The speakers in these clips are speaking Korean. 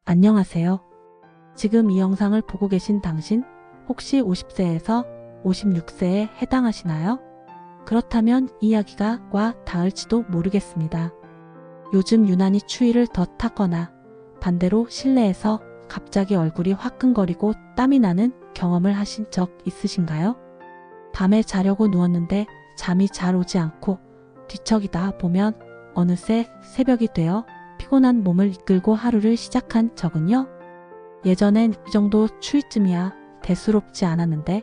안녕하세요. 지금 이 영상을 보고 계신 당신 혹시 50세에서 56세에 해당하시나요? 그렇다면 이 이야기가 와 닿을지도 모르겠습니다. 요즘 유난히 추위를 더 탔거나 반대로 실내에서 갑자기 얼굴이 화끈거리고 땀이 나는 경험을 하신 적 있으신가요? 밤에 자려고 누웠는데 잠이 잘 오지 않고 뒤척이다 보면 어느새 새벽이 되어 피곤한 몸을 이끌고 하루를 시작한 적은요? 예전엔 이 정도 추위쯤이야 대수롭지 않았는데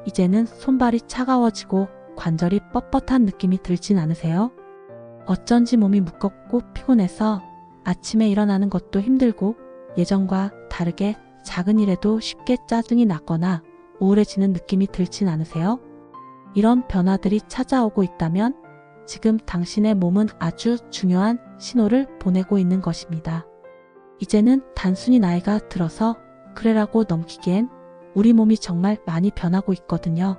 이제는 손발이 차가워지고 관절이 뻣뻣한 느낌이 들진 않으세요? 어쩐지 몸이 무겁고 피곤해서 아침에 일어나는 것도 힘들고 예전과 다르게 작은 일에도 쉽게 짜증이 났거나 우울해지는 느낌이 들진 않으세요? 이런 변화들이 찾아오고 있다면 지금 당신의 몸은 아주 중요한 신호를 보내고 있는 것입니다. 이제는 단순히 나이가 들어서 그래라고 넘기기엔 우리 몸이 정말 많이 변하고 있거든요.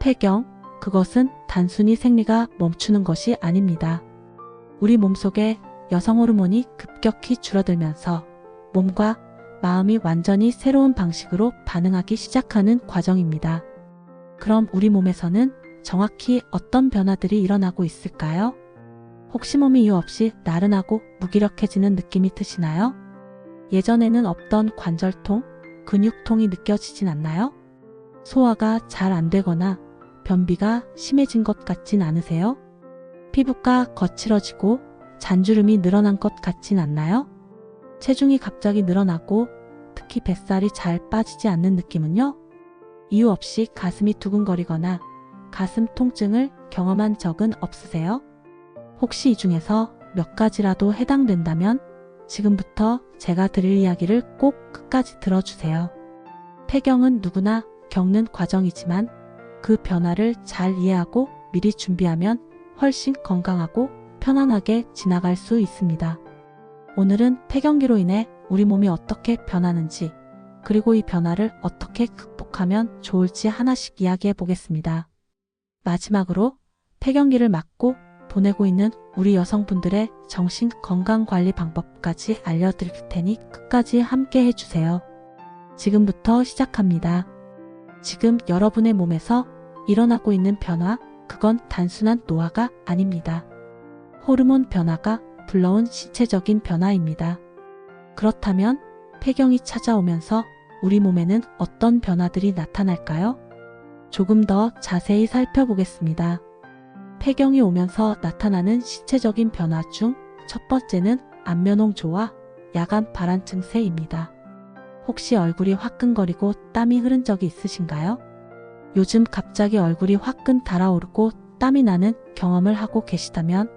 폐경, 그것은 단순히 생리가 멈추는 것이 아닙니다. 우리 몸속에 여성 호르몬이 급격히 줄어들면서 몸과 마음이 완전히 새로운 방식으로 반응하기 시작하는 과정입니다. 그럼 우리 몸에서는 정확히 어떤 변화들이 일어나고 있을까요? 혹시 몸이 이유 없이 나른하고 무기력해지는 느낌이 드시나요? 예전에는 없던 관절통, 근육통이 느껴지진 않나요? 소화가 잘 안 되거나 변비가 심해진 것 같진 않으세요? 피부가 거칠어지고 잔주름이 늘어난 것 같진 않나요? 체중이 갑자기 늘어나고 특히 뱃살이 잘 빠지지 않는 느낌은요? 이유 없이 가슴이 두근거리거나 가슴 통증을 경험한 적은 없으세요? 혹시 이 중에서 몇 가지라도 해당된다면 지금부터 제가 드릴 이야기를 꼭 끝까지 들어주세요. 폐경은 누구나 겪는 과정이지만 그 변화를 잘 이해하고 미리 준비하면 훨씬 건강하고 편안하게 지나갈 수 있습니다. 오늘은 폐경기로 인해 우리 몸이 어떻게 변하는지 그리고 이 변화를 어떻게 극복하면 좋을지 하나씩 이야기해 보겠습니다. 마지막으로 폐경기를 맞고 보내고 있는 우리 여성분들의 정신 건강 관리 방법까지 알려드릴 테니 끝까지 함께 해주세요. 지금부터 시작합니다. 지금 여러분의 몸에서 일어나고 있는 변화, 그건 단순한 노화가 아닙니다. 호르몬 변화가 불러온 신체적인 변화입니다. 그렇다면 폐경이 찾아오면서 우리 몸에는 어떤 변화들이 나타날까요? 조금 더 자세히 살펴보겠습니다. 폐경이 오면서 나타나는 신체적인 변화 중 첫 번째는 안면홍조와 야간 발한 증세입니다. 혹시 얼굴이 화끈거리고 땀이 흐른 적이 있으신가요? 요즘 갑자기 얼굴이 화끈 달아오르고 땀이 나는 경험을 하고 계시다면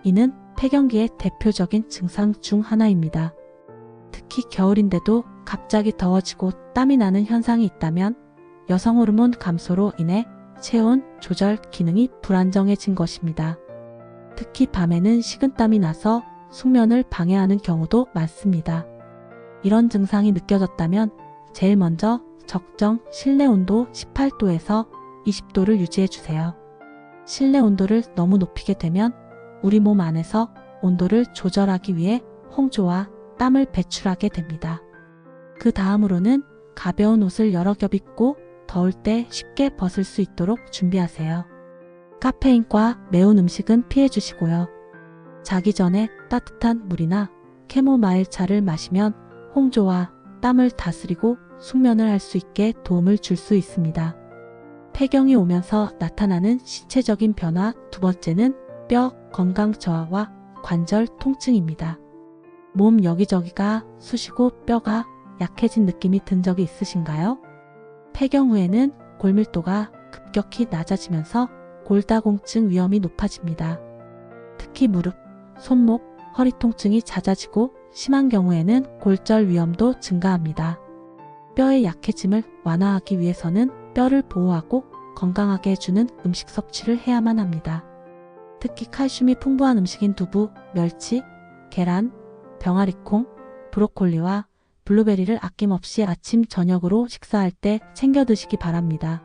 이는 폐경기의 대표적인 증상 중 하나입니다. 특히 겨울인데도 갑자기 더워지고 땀이 나는 현상이 있다면 여성 호르몬 감소로 인해 체온 조절 기능이 불안정해진 것입니다. 특히 밤에는 식은땀이 나서 숙면을 방해하는 경우도 많습니다. 이런 증상이 느껴졌다면 제일 먼저 적정 실내 온도 18도에서 20도를 유지해 주세요. 실내 온도를 너무 높이게 되면 우리 몸 안에서 온도를 조절하기 위해 홍조와 땀을 배출하게 됩니다. 그 다음으로는 가벼운 옷을 여러 겹 입고 더울 때 쉽게 벗을 수 있도록 준비하세요. 카페인과 매운 음식은 피해 주시고요. 자기 전에 따뜻한 물이나 캐모마일 차를 마시면 홍조와 땀을 다스리고 숙면을 할 수 있게 도움을 줄 수 있습니다. 폐경이 오면서 나타나는 신체적인 변화 두 번째는 뼈 건강 저하와 관절 통증입니다. 몸 여기저기가 쑤시고 뼈가 약해진 느낌이 든 적이 있으신가요? 폐경 후에는 골밀도가 급격히 낮아지면서 골다공증 위험이 높아집니다. 특히 무릎, 손목, 허리 통증이 잦아지고 심한 경우에는 골절 위험도 증가합니다. 뼈의 약해짐을 완화하기 위해서는 뼈를 보호하고 건강하게 해주는 음식 섭취를 해야만 합니다. 특히 칼슘이 풍부한 음식인 두부, 멸치, 계란, 병아리콩, 브로콜리와 블루베리를 아낌없이 아침, 저녁으로 식사할 때 챙겨 드시기 바랍니다.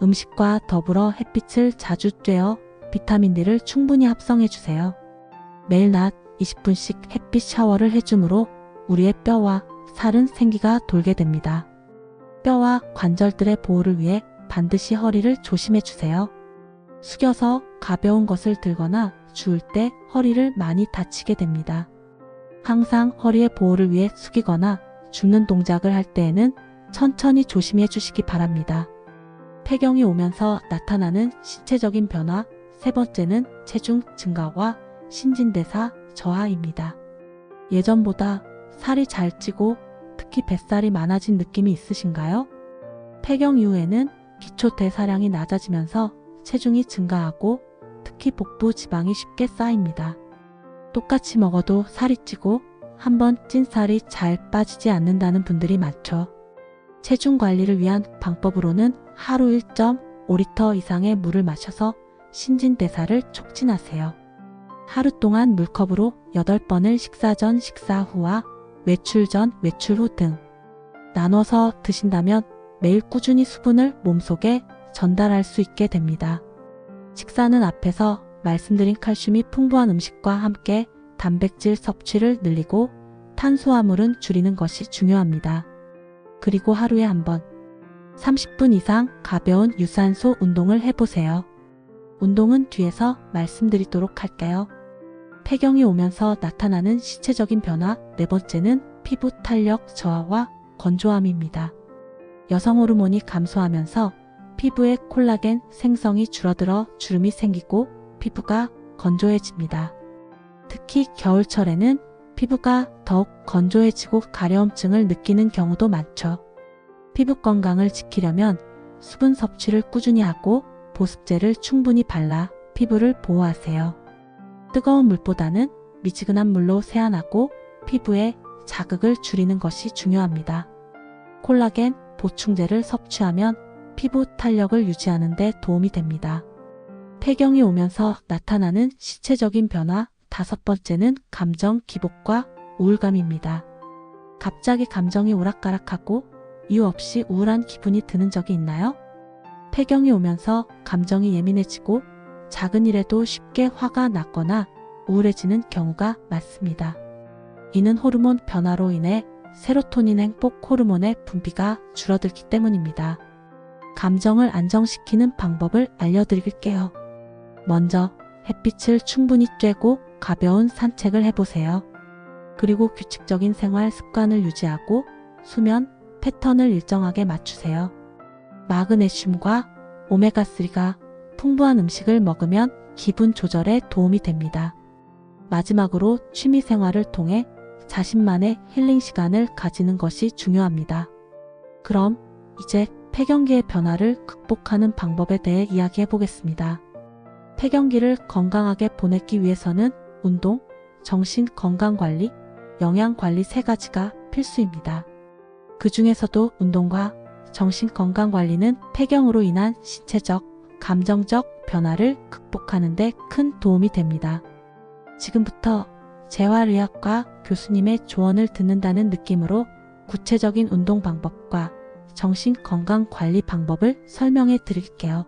음식과 더불어 햇빛을 자주 쬐어 비타민 D를 충분히 합성해 주세요. 매일 낮 20분씩 햇빛 샤워를 해주므로 우리의 뼈와 살은 생기가 돌게 됩니다. 뼈와 관절들의 보호를 위해 반드시 허리를 조심해 주세요. 숙여서 가벼운 것을 들거나 주울 때 허리를 많이 다치게 됩니다. 항상 허리의 보호를 위해 숙이거나 줍는 동작을 할 때에는 천천히 조심해 주시기 바랍니다. 폐경이 오면서 나타나는 신체적인 변화, 세 번째는 체중 증가와 신진대사 저하입니다. 예전보다 살이 잘 찌고 특히 뱃살이 많아진 느낌이 있으신가요? 폐경 이후에는 기초 대사량이 낮아지면서 체중이 증가하고 특히 복부 지방이 쉽게 쌓입니다. 똑같이 먹어도 살이 찌고 한번 찐 살이 잘 빠지지 않는다는 분들이 많죠. 체중 관리를 위한 방법으로는 하루 1.5리터 이상의 물을 마셔서 신진대사를 촉진하세요. 하루 동안 물컵으로 8번을 식사 전, 식사 후와 외출 전, 외출 후 등 나눠서 드신다면 매일 꾸준히 수분을 몸속에 전달할 수 있게 됩니다. 식사는 앞에서 말씀드린 칼슘이 풍부한 음식과 함께 단백질 섭취를 늘리고 탄수화물은 줄이는 것이 중요합니다. 그리고 하루에 한 번 30분 이상 가벼운 유산소 운동을 해보세요. 운동은 뒤에서 말씀드리도록 할게요. 폐경이 오면서 나타나는 신체적인 변화, 네 번째는 피부 탄력 저하와 건조함입니다. 여성 호르몬이 감소하면서 피부의 콜라겐 생성이 줄어들어 주름이 생기고 피부가 건조해집니다. 특히 겨울철에는 피부가 더욱 건조해지고 가려움증을 느끼는 경우도 많죠. 피부 건강을 지키려면 수분 섭취를 꾸준히 하고 보습제를 충분히 발라 피부를 보호하세요. 뜨거운 물보다는 미지근한 물로 세안하고 피부에 자극을 줄이는 것이 중요합니다. 콜라겐 보충제를 섭취하면 피부 탄력을 유지하는 데 도움이 됩니다. 폐경이 오면서 나타나는 신체적인 변화, 다섯 번째는 감정 기복과 우울감입니다. 갑자기 감정이 오락가락하고 이유 없이 우울한 기분이 드는 적이 있나요? 폐경이 오면서 감정이 예민해지고 작은 일에도 쉽게 화가 났거나 우울해지는 경우가 많습니다. 이는 호르몬 변화로 인해 세로토닌 행복 호르몬의 분비가 줄어들기 때문입니다. 감정을 안정시키는 방법을 알려드릴게요. 먼저 햇빛을 충분히 쬐고 가벼운 산책을 해보세요. 그리고 규칙적인 생활 습관을 유지하고 수면 패턴을 일정하게 맞추세요. 마그네슘과 오메가3가 풍부한 음식을 먹으면 기분 조절에 도움이 됩니다. 마지막으로 취미 생활을 통해 자신만의 힐링 시간을 가지는 것이 중요합니다. 그럼 이제 폐경기의 변화를 극복하는 방법에 대해 이야기해 보겠습니다. 폐경기를 건강하게 보내기 위해서는 운동, 정신 건강관리, 영양관리 세 가지가 필수입니다. 그 중에서도 운동과 정신 건강관리는 폐경으로 인한 신체적, 감정적 변화를 극복하는 데 큰 도움이 됩니다. 지금부터 재활의학과 교수님의 조언을 듣는다는 느낌으로 구체적인 운동 방법과 정신 건강 관리 방법을 설명해 드릴게요.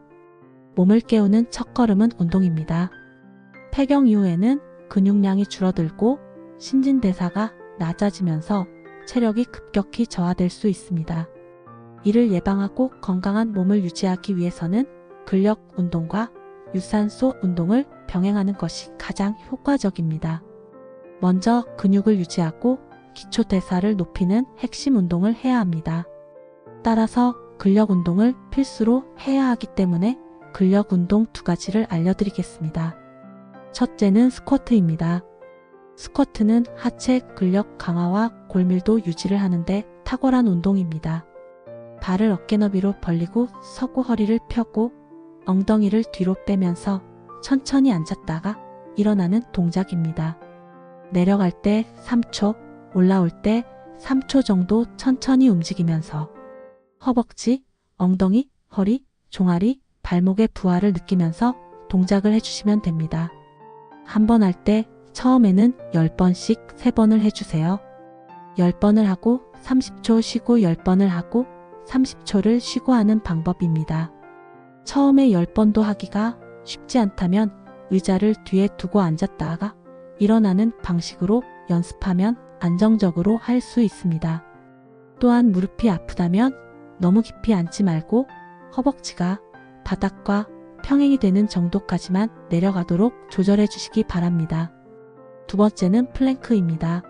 몸을 깨우는 첫걸음은 운동입니다. 폐경 이후에는 근육량이 줄어들고 신진대사가 낮아지면서 체력이 급격히 저하될 수 있습니다. 이를 예방하고 건강한 몸을 유지하기 위해서는 근력 운동과 유산소 운동을 병행하는 것이 가장 효과적입니다. 먼저 근육을 유지하고 기초 대사를 높이는 핵심 운동을 해야 합니다. 따라서 근력 운동을 필수로 해야 하기 때문에 근력 운동 두 가지를 알려드리겠습니다. 첫째는 스쿼트입니다. 스쿼트는 하체 근력 강화와 골밀도 유지를 하는데 탁월한 운동입니다. 발을 어깨 너비로 벌리고 서고 허리를 펴고 엉덩이를 뒤로 빼면서 천천히 앉았다가 일어나는 동작입니다. 내려갈 때 3초, 올라올 때 3초 정도 천천히 움직이면서 허벅지, 엉덩이, 허리, 종아리, 발목의 부하를 느끼면서 동작을 해주시면 됩니다. 한 번 할 때 처음에는 10번씩 3번을 해주세요. 10번을 하고 30초 쉬고 10번을 하고 30초를 쉬고 하는 방법입니다. 처음에 10번도 하기가 쉽지 않다면 의자를 뒤에 두고 앉았다가 일어나는 방식으로 연습하면 안정적으로 할 수 있습니다. 또한 무릎이 아프다면 너무 깊이 앉지 말고 허벅지가 바닥과 평행이 되는 정도까지만 내려가도록 조절해 주시기 바랍니다. 두 번째는 플랭크입니다.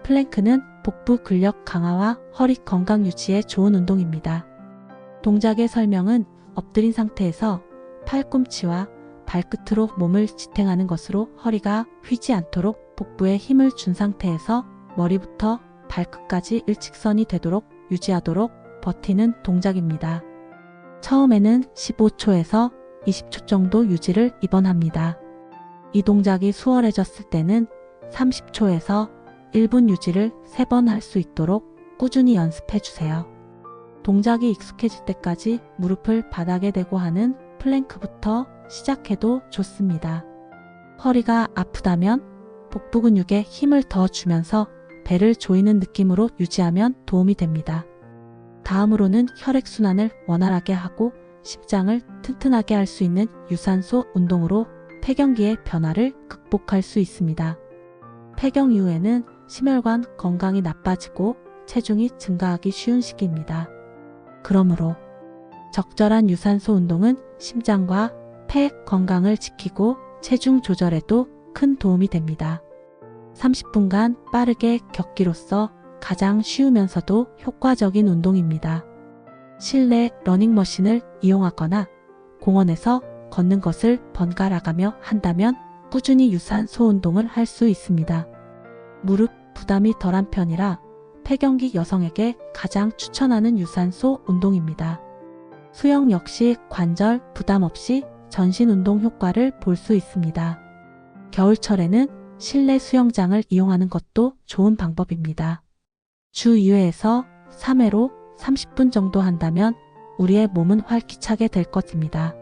플랭크는 복부 근력 강화와 허리 건강 유지에 좋은 운동입니다. 동작의 설명은 엎드린 상태에서 팔꿈치와 발끝으로 몸을 지탱하는 것으로 허리가 휘지 않도록 복부에 힘을 준 상태에서 머리부터 발끝까지 일직선이 되도록 유지하도록 버티는 동작입니다. 처음에는 15초에서 20초 정도 유지를 입원합니다. 이 동작이 수월해졌을 때는 30초에서 1분 유지를 3번 할 수 있도록 꾸준히 연습해 주세요. 동작이 익숙해질 때까지 무릎을 바닥에 대고 하는 플랭크부터 시작해도 좋습니다. 허리가 아프다면 복부 근육에 힘을 더 주면서 배를 조이는 느낌으로 유지하면 도움이 됩니다. 다음으로는 혈액순환을 원활하게 하고 심장을 튼튼하게 할 수 있는 유산소 운동으로 폐경기의 변화를 극복할 수 있습니다. 폐경 이후에는 심혈관 건강이 나빠지고 체중이 증가하기 쉬운 시기입니다. 그러므로 적절한 유산소 운동은 심장과 폐 건강을 지키고 체중 조절에도 큰 도움이 됩니다. 30분간 빠르게 걷기로써 가장 쉬우면서도 효과적인 운동입니다. 실내 러닝머신을 이용하거나 공원에서 걷는 것을 번갈아가며 한다면 꾸준히 유산소 운동을 할 수 있습니다. 무릎 부담이 덜한 편이라 폐경기 여성에게 가장 추천하는 유산소 운동입니다. 수영 역시 관절 부담 없이 전신 운동 효과를 볼 수 있습니다. 겨울철에는 실내 수영장을 이용하는 것도 좋은 방법입니다. 주 2회에서 3회로 30분 정도 한다면 우리의 몸은 활기차게 될 것입니다.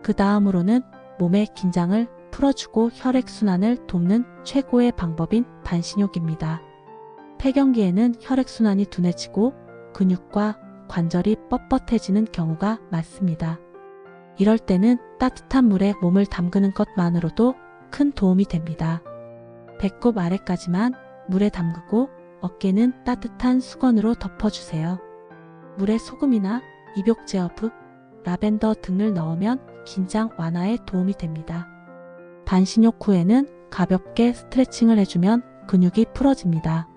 그 다음으로는 몸의 긴장을 풀어주고 혈액순환을 돕는 최고의 방법인 반신욕입니다. 폐경기에는 혈액순환이 둔해지고 근육과 관절이 뻣뻣해지는 경우가 많습니다. 이럴 때는 따뜻한 물에 몸을 담그는 것만으로도 큰 도움이 됩니다. 배꼽 아래까지만 물에 담그고 어깨는 따뜻한 수건으로 덮어주세요. 물에 소금이나 입욕제어브, 라벤더 등을 넣으면 긴장 완화에 도움이 됩니다. 반신욕 후에는 가볍게 스트레칭을 해주면 근육이 풀어집니다.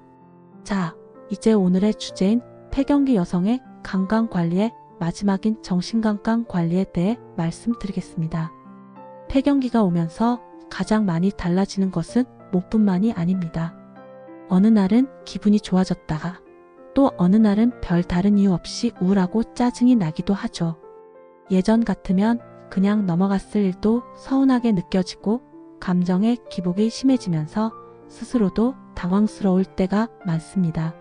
자, 이제 오늘의 주제인 폐경기 여성의 건강관리의 마지막인 정신건강 관리에 대해 말씀드리겠습니다. 폐경기가 오면서 가장 많이 달라지는 것은 몸뿐만이 아닙니다. 어느 날은 기분이 좋아졌다가 또 어느 날은 별 다른 이유 없이 우울하고 짜증이 나기도 하죠. 예전 같으면 그냥 넘어갔을 일도 서운하게 느껴지고 감정의 기복이 심해지면서 스스로도 당황스러울 때가 많습니다.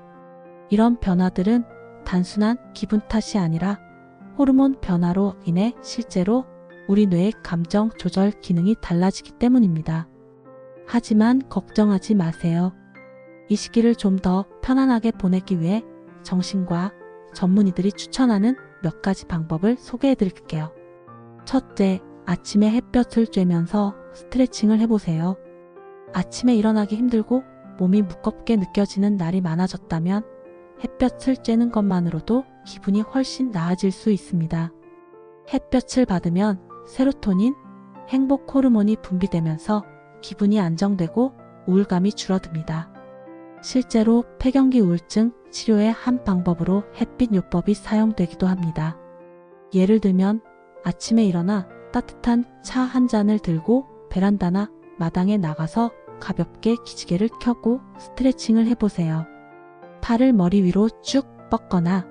이런 변화들은 단순한 기분 탓이 아니라 호르몬 변화로 인해 실제로 우리 뇌의 감정 조절 기능이 달라지기 때문입니다. 하지만 걱정하지 마세요. 이 시기를 좀 더 편안하게 보내기 위해 정신과 전문의들이 추천하는 몇 가지 방법을 소개해 드릴게요. 첫째, 아침에 햇볕을 쬐면서 스트레칭을 해보세요. 아침에 일어나기 힘들고 몸이 무겁게 느껴지는 날이 많아졌다면 햇볕을 쬐는 것만으로도 기분이 훨씬 나아질 수 있습니다. 햇볕을 받으면 세로토닌, 행복 호르몬이 분비되면서 기분이 안정되고 우울감이 줄어듭니다. 실제로 폐경기 우울증 치료의 한 방법으로 햇빛 요법이 사용되기도 합니다. 예를 들면 아침에 일어나 따뜻한 차 한 잔을 들고 베란다나 마당에 나가서 가볍게 기지개를 켜고 스트레칭을 해보세요. 팔을 머리 위로 쭉 뻗거나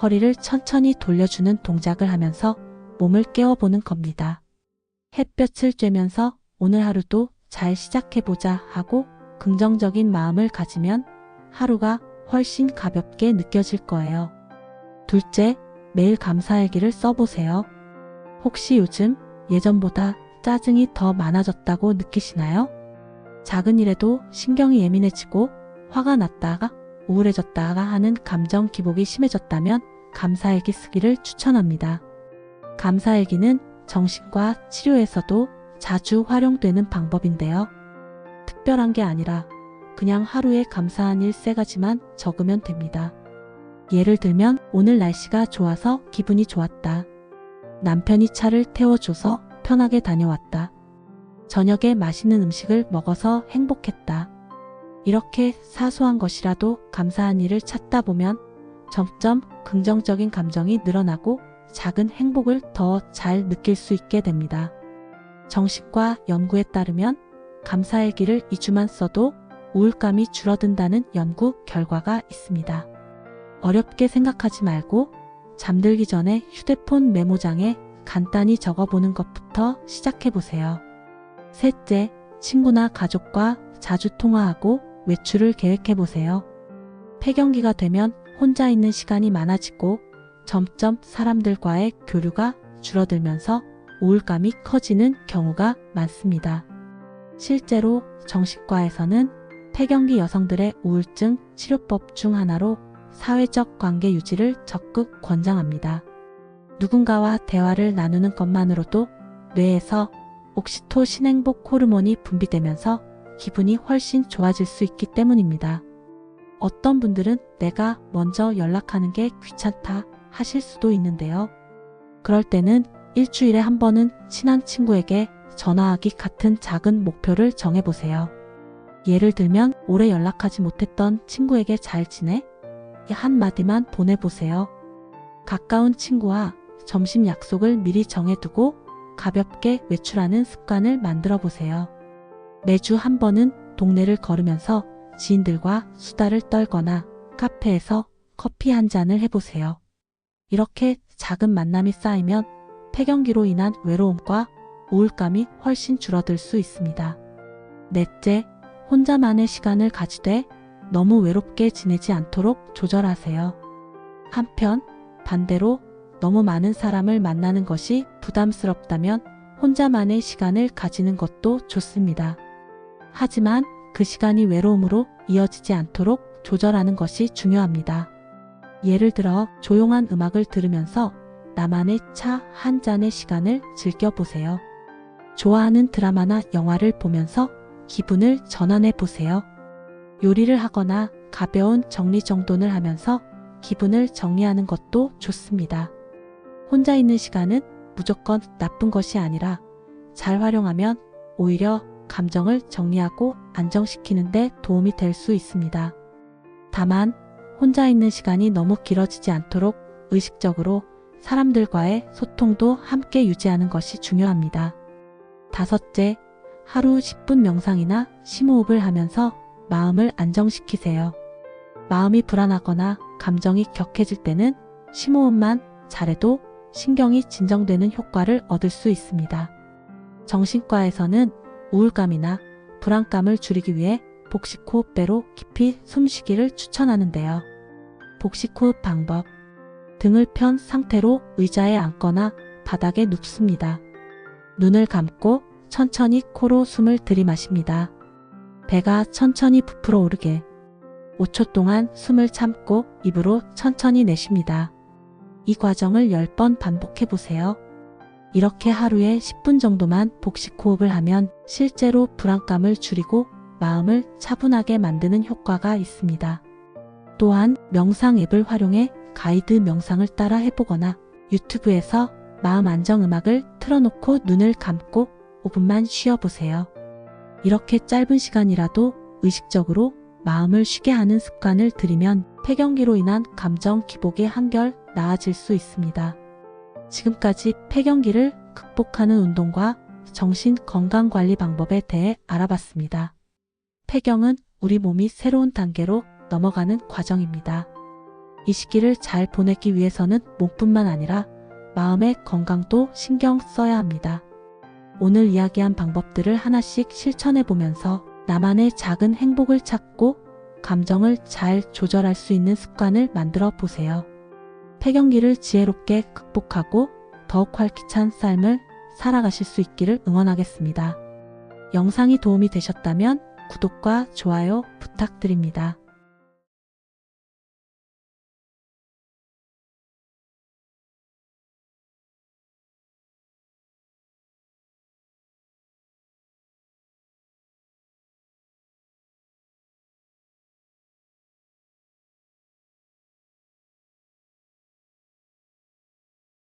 허리를 천천히 돌려주는 동작을 하면서 몸을 깨워보는 겁니다. 햇볕을 쬐면서 오늘 하루도 잘 시작해보자 하고 긍정적인 마음을 가지면 하루가 훨씬 가볍게 느껴질 거예요. 둘째, 매일 감사일기를 써보세요. 혹시 요즘 예전보다 짜증이 더 많아졌다고 느끼시나요? 작은 일에도 신경이 예민해지고 화가 났다가 우울해졌다가 하는 감정 기복이 심해졌다면 감사일기 쓰기를 추천합니다. 감사일기는 정신과 치료에서도 자주 활용되는 방법인데요. 특별한 게 아니라 그냥 하루에 감사한 일 3가지만 적으면 됩니다. 예를 들면 오늘 날씨가 좋아서 기분이 좋았다. 남편이 차를 태워줘서 편하게 다녀왔다. 저녁에 맛있는 음식을 먹어서 행복했다. 이렇게 사소한 것이라도 감사한 일을 찾다 보면 점점 긍정적인 감정이 늘어나고 작은 행복을 더 잘 느낄 수 있게 됩니다. 정신과 연구에 따르면 감사일기를 2주만 써도 우울감이 줄어든다는 연구 결과가 있습니다. 어렵게 생각하지 말고 잠들기 전에 휴대폰 메모장에 간단히 적어보는 것부터 시작해보세요. 셋째, 친구나 가족과 자주 통화하고 외출을 계획해보세요. 폐경기가 되면 혼자 있는 시간이 많아지고 점점 사람들과의 교류가 줄어들면서 우울감이 커지는 경우가 많습니다. 실제로 정신과에서는 폐경기 여성들의 우울증 치료법 중 하나로 사회적 관계 유지를 적극 권장합니다. 누군가와 대화를 나누는 것만으로도 뇌에서 옥시토신 행복 호르몬이 분비되면서 기분이 훨씬 좋아질 수 있기 때문입니다. 어떤 분들은 내가 먼저 연락하는 게 귀찮다 하실 수도 있는데요. 그럴 때는 일주일에 한 번은 친한 친구에게 전화하기 같은 작은 목표를 정해보세요. 예를 들면 오래 연락하지 못했던 친구에게 잘 지내? 이 한마디만 보내보세요. 가까운 친구와 점심 약속을 미리 정해두고 가볍게 외출하는 습관을 만들어 보세요. 매주 한 번은 동네를 걸으면서 지인들과 수다를 떨거나 카페에서 커피 한 잔을 해보세요. 이렇게 작은 만남이 쌓이면 폐경기로 인한 외로움과 우울감이 훨씬 줄어들 수 있습니다. 넷째, 혼자만의 시간을 가지되 너무 외롭게 지내지 않도록 조절하세요. 한편 반대로 너무 많은 사람을 만나는 것이 부담스럽다면 혼자만의 시간을 가지는 것도 좋습니다. 하지만 그 시간이 외로움으로 이어지지 않도록 조절하는 것이 중요합니다. 예를 들어 조용한 음악을 들으면서 나만의 차 한 잔의 시간을 즐겨보세요. 좋아하는 드라마나 영화를 보면서 기분을 전환해 보세요. 요리를 하거나 가벼운 정리정돈을 하면서 기분을 정리하는 것도 좋습니다. 혼자 있는 시간은 무조건 나쁜 것이 아니라 잘 활용하면 오히려 감정을 정리하고 안정시키는 데 도움이 될 수 있습니다. 다만 혼자 있는 시간이 너무 길어지지 않도록 의식적으로 사람들과의 소통도 함께 유지하는 것이 중요합니다. 다섯째, 하루 10분 명상이나 심호흡을 하면서 마음을 안정시키세요. 마음이 불안하거나 감정이 격해질 때는 심호흡만 잘해도 신경이 진정되는 효과를 얻을 수 있습니다. 정신과에서는 우울감이나 불안감을 줄이기 위해 복식호흡배로 깊이 숨쉬기를 추천하는데요. 복식호흡 방법. 등을 편 상태로 의자에 앉거나 바닥에 눕습니다. 눈을 감고 천천히 코로 숨을 들이마십니다. 배가 천천히 부풀어 오르게 5초 동안 숨을 참고 입으로 천천히 내쉽니다. 이 과정을 10번 반복해 보세요. 이렇게 하루에 10분 정도만 복식호흡을 하면 실제로 불안감을 줄이고 마음을 차분하게 만드는 효과가 있습니다. 또한 명상 앱을 활용해 가이드 명상을 따라 해보거나 유튜브에서 마음 안정 음악을 틀어놓고 눈을 감고 5분만 쉬어보세요. 이렇게 짧은 시간이라도 의식적으로 마음을 쉬게 하는 습관을 들이면 폐경기로 인한 감정 기복이 한결 나아질 수 있습니다. 지금까지 폐경기를 극복하는 운동과 정신 건강 관리 방법에 대해 알아봤습니다. 폐경은 우리 몸이 새로운 단계로 넘어가는 과정입니다. 이 시기를 잘 보내기 위해서는 몸뿐만 아니라 마음의 건강도 신경 써야 합니다. 오늘 이야기한 방법들을 하나씩 실천해 보면서 나만의 작은 행복을 찾고 감정을 잘 조절할 수 있는 습관을 만들어 보세요. 폐경기를 지혜롭게 극복하고 더욱 활기찬 삶을 살아가실 수 있기를 응원하겠습니다. 영상이 도움이 되셨다면 구독과 좋아요 부탁드립니다.